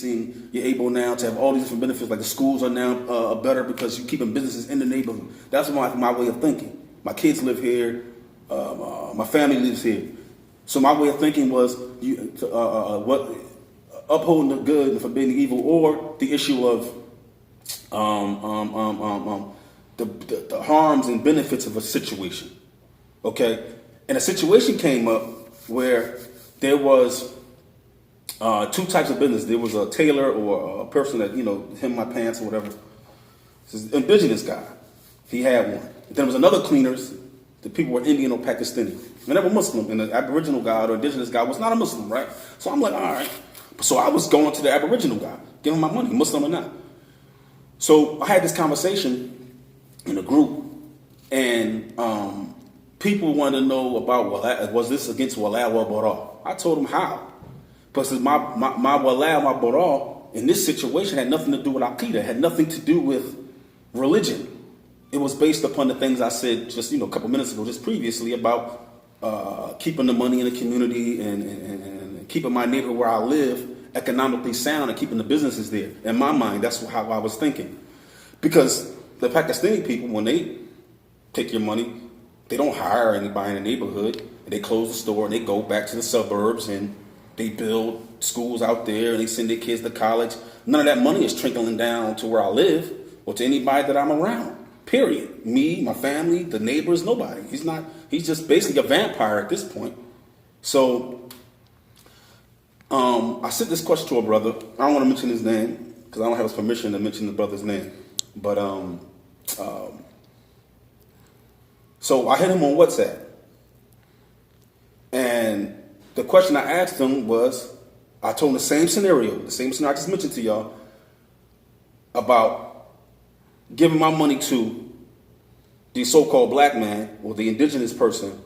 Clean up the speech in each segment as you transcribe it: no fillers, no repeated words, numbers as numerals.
and you're able now to have all these different benefits. Like the schools are now better because you're keeping businesses in the neighborhood. That's my way of thinking. My kids live here. My family lives here. So my way of thinking was upholding the good and forbidding the evil, or the issue of the harms and benefits of a situation. Okay, and a situation came up where there was two types of business. There was a tailor or a person that hem my pants or whatever. This is an indigenous guy. He had one. Then there was another cleaners. The people were Indian or Pakistani. And they were Muslim, and the Aboriginal guy or indigenous guy was not a Muslim, right? So I'm like, all right. So I was going to the Aboriginal guy, giving him my money, Muslim or not. So I had this conversation in a group, and people wanted to know about was this against Wala wa Bara? I told them how. Because my Wala, my Bara, in this situation had nothing to do with Aqidah, had nothing to do with religion. It was based upon the things I said just a couple minutes ago, just previously, about keeping the money in the community and keeping my neighborhood where I live economically sound and keeping the businesses there. In my mind, that's how I was thinking. Because the Pakistani people, when they take your money, they don't hire anybody in the neighborhood. And they close the store and they go back to the suburbs and they build schools out there and they send their kids to college. None of that money is trickling down to where I live or to anybody that I'm around. Period. Me, my family, the neighbors, nobody. He's just basically a vampire at this point. So I sent this question to a brother. I don't want to mention his name because I don't have his permission to mention the brother's name. But so I hit him on WhatsApp. And the question I asked him was, I told him the same scenario I just mentioned to y'all about giving my money to the so-called black man or the indigenous person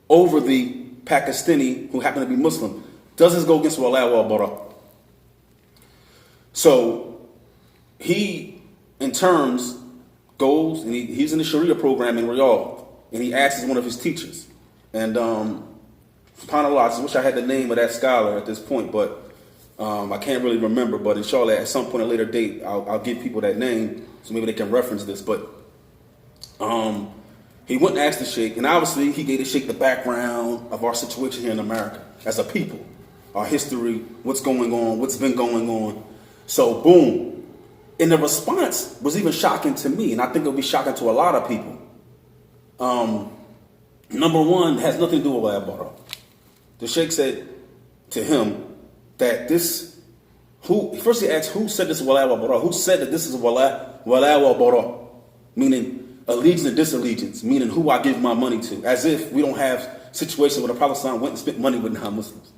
over the Pakistani who happened to be Muslim. Does this go against Wala wa Bara? So he, in terms, goes and he's in the Sharia program in Riyadh, and he asks one of his teachers. And subhanAllah, I just wish I had the name of that scholar at this point, but I can't really remember. But inshallah, at some point, at a later date, I'll give people that name so maybe they can reference this. But he went and asked the sheikh, and obviously he gave the sheikh the background of our situation here in America as a people, our history, what's going on, what's been going on. So boom. And the response was even shocking to me, and I think it'll be shocking to a lot of people. Number one, has nothing to do with Wala Bara. The sheikh said to him that first he asked, who said this is Wala wa Bara? Who said that this is Wala wa Bara? Meaning allegiance and disallegiance, meaning who I give my money to. As if we don't have situations where the Prophet ﷺ went and spent money with non-Muslims.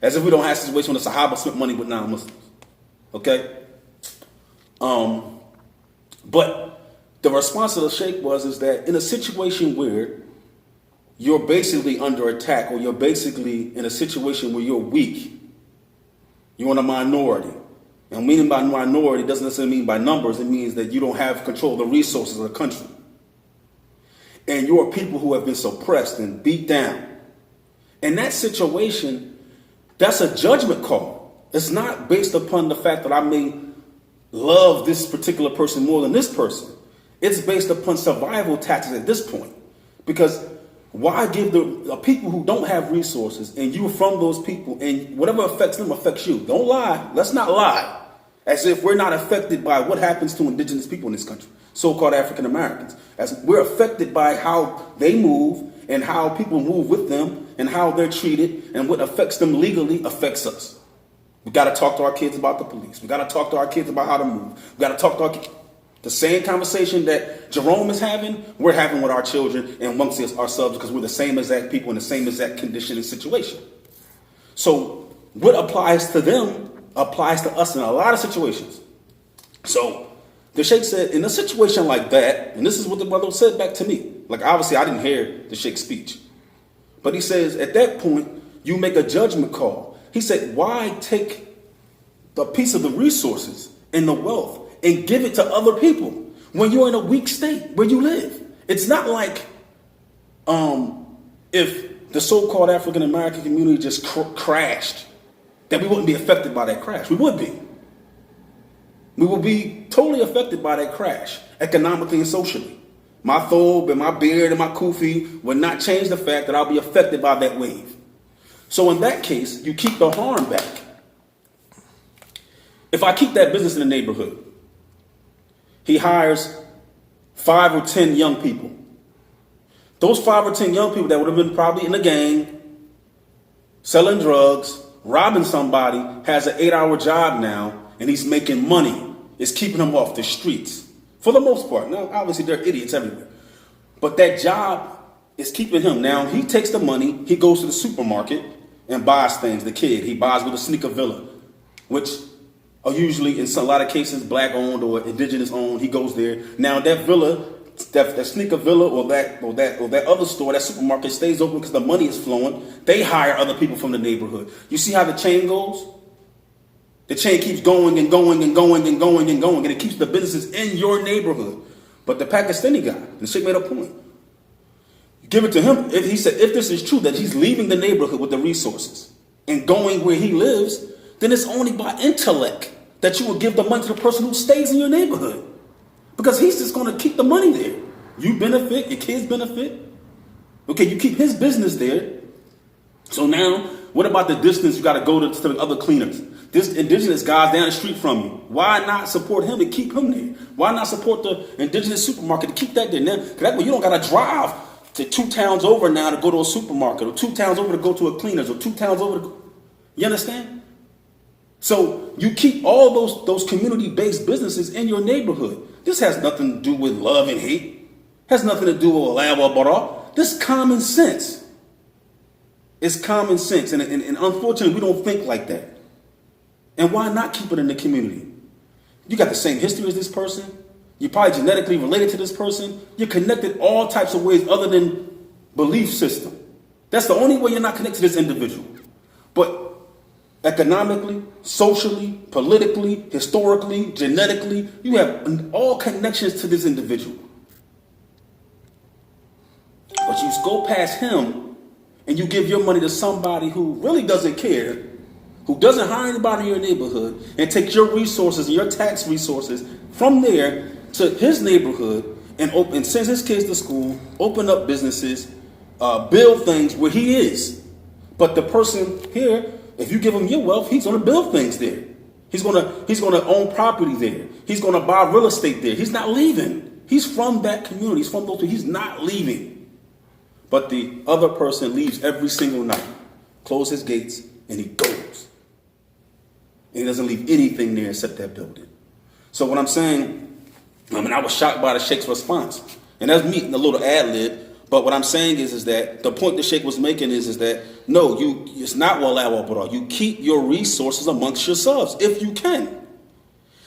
As if we don't have situations when the Sahaba spent money with non-Muslims. Okay? But the response of the sheikh is that in a situation where you're basically under attack, or you're basically in a situation where you're weak, you're in a minority. And meaning by minority doesn't necessarily mean by numbers. It means that you don't have control of the resources of the country. And you're people who have been suppressed and beat down. In that situation, that's a judgment call. It's not based upon the fact that I may love this particular person more than this person. It's based upon survival tactics at this point. Because why give the people who don't have resources, and you're from those people, and whatever affects them affects you? Don't lie. Let's not lie. As if we're not affected by what happens to indigenous people in this country, so-called African Americans. As we're affected by how they move and how people move with them and how they're treated, and what affects them legally affects us. We got to talk to our kids about the police. We got to talk to our kids about how to move. We got to talk to our kids. The same conversation that Jerome is having, we're having with our children and amongst ourselves, because we're the same exact people in the same exact condition and situation. So what applies to them applies to us in a lot of situations. So the sheikh said, in a situation like that, and this is what the brother said back to me. Like, obviously I didn't hear the sheikh's speech, but he says, at that point, you make a judgment call. He said, why take the piece of the resources and the wealth and give it to other people when you're in a weak state where you live? It's not like if the so-called African American community just crashed, that we wouldn't be affected by that crash. We would be. We will be totally affected by that crash, economically and socially. My thobe and my beard and my kufi will not change the fact that I'll be affected by that wave. So in that case, you keep the harm back. If I keep that business in the neighborhood, he hires 5 or 10 young people. Those 5 or 10 young people that would have been probably in a gang, selling drugs, robbing somebody, has an 8-hour job now, and he's making money. It's keeping him off the streets. For the most part. Now, obviously, there are idiots everywhere. But that job is keeping him. Now, he takes the money, he goes to the supermarket and buys things. The kid, he buys with a sneaker villa, which are usually, in a lot of cases, black-owned or indigenous-owned. He goes there. Now, that villa, that sneaker villa or that other store, that supermarket stays open because the money is flowing. They hire other people from the neighborhood. You see how the chain goes? The chain keeps going and going and going and going and going, and it keeps the businesses in your neighborhood. But the Pakistani guy, the Sheikh made a point. You give it to him. If he said, if this is true, that he's leaving the neighborhood with the resources and going where he lives, then it's only by intellect that you will give the money to the person who stays in your neighborhood. Because he's just going to keep the money there. You benefit, your kids benefit. Okay, you keep his business there. So now, what about the distance you got to go to the other cleaners? This indigenous guy's down the street from you. Why not support him and keep him there? Why not support the indigenous supermarket to keep that there? Now, that way you don't got to drive to 2 towns over now to go to a supermarket, or 2 towns over to go to a cleaners, or 2 towns over to go. You understand? So you keep all those community-based businesses in your neighborhood. This has nothing to do with love and hate. Has nothing to do with allow bara. This is common sense. It's common sense. And unfortunately, we don't think like that. And why not keep it in the community? You got the same history as this person. You're probably genetically related to this person. You're connected all types of ways other than belief system. That's the only way you're not connected to this individual. But economically, socially, politically, historically, genetically, you have all connections to this individual. But you go past him and you give your money to somebody who really doesn't care, who doesn't hire anybody in your neighborhood, and take your resources and your tax resources from there to his neighborhood and sends his kids to school, open up businesses, build things where he is. But the person here, if you give him your wealth, he's going to build things there. He's going to own property there. He's going to buy real estate there. He's not leaving. He's from that community. He's from those people. He's not leaving. But the other person leaves every single night, closes his gates, and he goes. And he doesn't leave anything there except that building. So what I'm saying, I was shocked by the Sheikh's response. And that's me, a little ad-lib. But what I'm saying is that the point the Sheikh was making is that, no, it's not wallahu bara. You keep your resources amongst yourselves, if you can.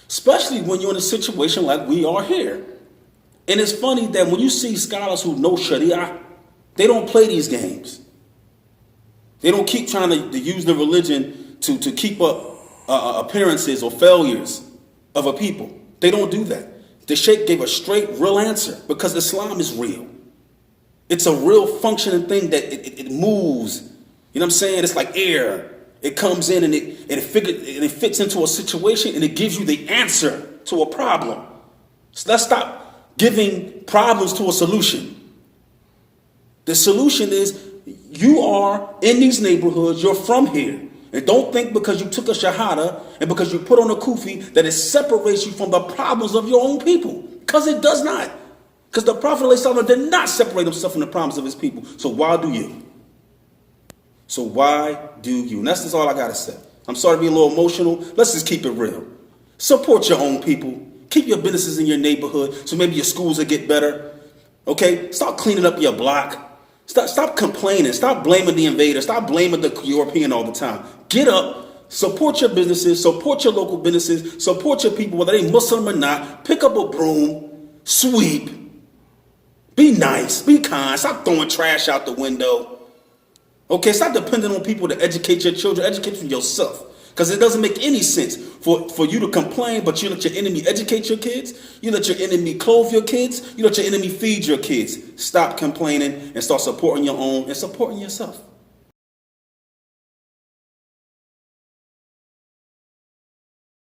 Especially when you're in a situation like we are here. And it's funny that when you see scholars who know Sharia, they don't play these games. They don't keep trying to use the religion to keep up appearances or failures of a people. They don't do that. The Sheikh gave a straight, real answer because Islam is real. It's a real functioning thing that it moves. You know what I'm saying? It's like air. It comes in and it fits into a situation and it gives you the answer to a problem. So let's stop giving problems to a solution. The solution is you are in these neighborhoods, you're from here. And don't think because you took a shahada and because you put on a kufi that it separates you from the problems of your own people. Because it does not. Because the Prophet ﷺ did not separate himself from the problems of his people. So why do you? So why do you? And that's just all I got to say. I'm sorry to be a little emotional. Let's just keep it real. Support your own people. Keep your businesses in your neighborhood so maybe your schools will get better. Okay? Start cleaning up your block. Stop complaining. Stop blaming the invader. Stop blaming the European all the time. Get up. Support your businesses. Support your local businesses. Support your people, whether they Muslim or not. Pick up a broom. Sweep. Be nice. Be kind. Stop throwing trash out the window. Okay? Stop depending on people to educate your children. Educate for yourself. Because it doesn't make any sense for you to complain, but you let your enemy educate your kids. You let your enemy clothe your kids. You let your enemy feed your kids. Stop complaining and start supporting your own and supporting yourself.